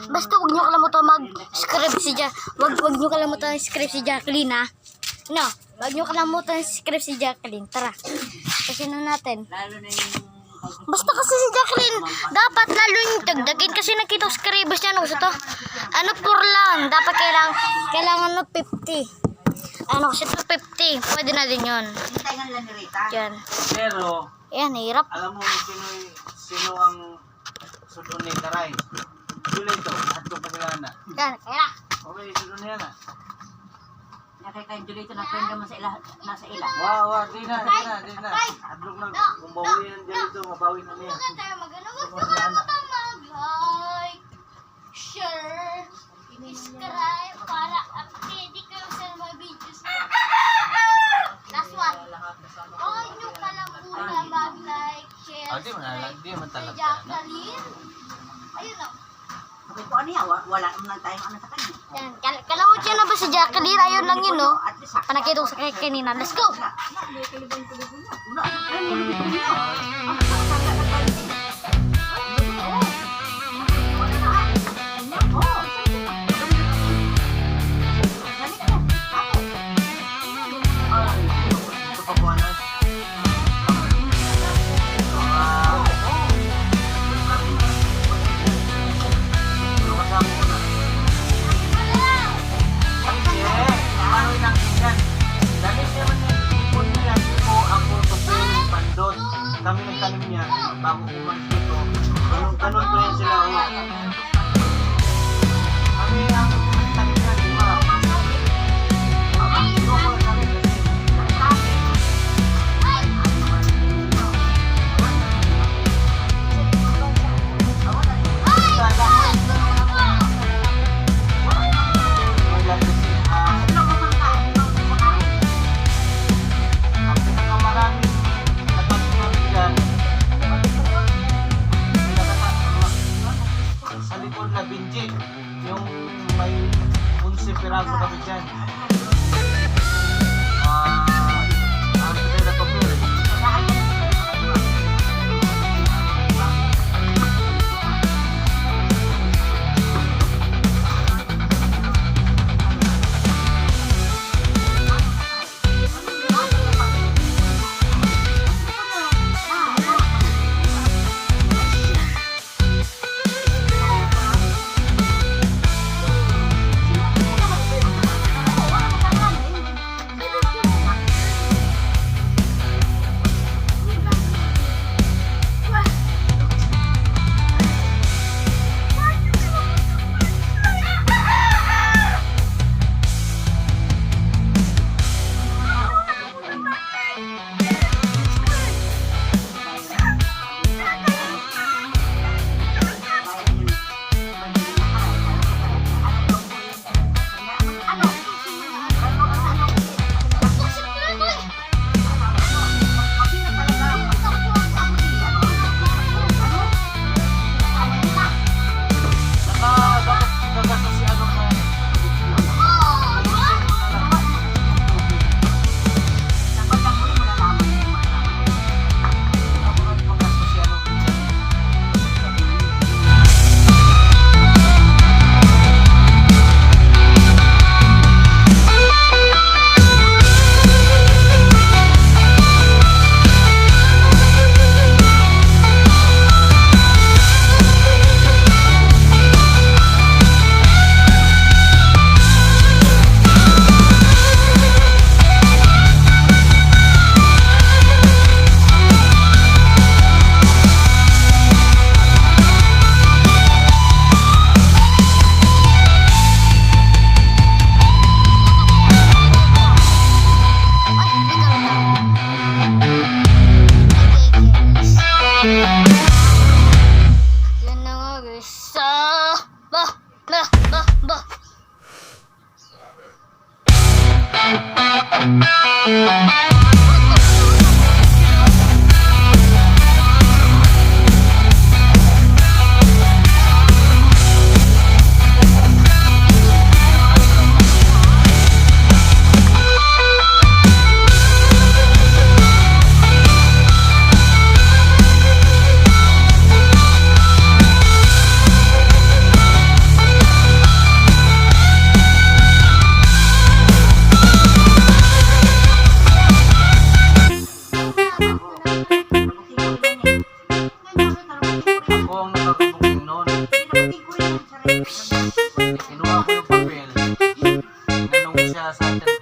Basta huwag nyo kalimutan mag-subscribe si Huwag nyo kalimutan mag-subscribe si Jacqueline, ha? No, huwag nyo kalimutan mag-subscribe si Jacqueline. Tara, kasi na natin. Basta kasi si Jacqueline, dapat lalo yung dagdagin kasi nakita ko subscribers niya. Ano gusto to? Ano, 4 lang. Dapat kailangan no 50. Ano kasi to 50. Pwede na din yun. Yan. Pero, yan, hirap. alam mo sino ang sudon ni Karay? Sila ito, at ko pa sila na. Yan, kaya. Okay, sudon niya na. Nakakain dito na friend naman sa nasa ila. Wow, di na. Adlok na, kung bawi yan dito, mabawi na niya. Huwag tayo mag-ano. Huwag kalimutan mag-like, share, subscribe para update kayo sa mga videos. Last one. Huwag nyo kalimutan mag-like, share, Di man talaga. Jacqueline. Ayun o. Okay po ano yan, wala naman tayong ano sa kanya. Yan. Kalawot siya na ba si Jacqueline? Ayun lang yun, no? Panakita ko sa kanina. Let's go! Kami nagtanim niya bago umalis dito. Ganun ko yan sila. Kami ang nagtanim niya, di ba? Hindi ko lang kami kasi. Sa likod na binji, yung may 11 piraso kami dyan. Ang pinay na topil. siya sa atin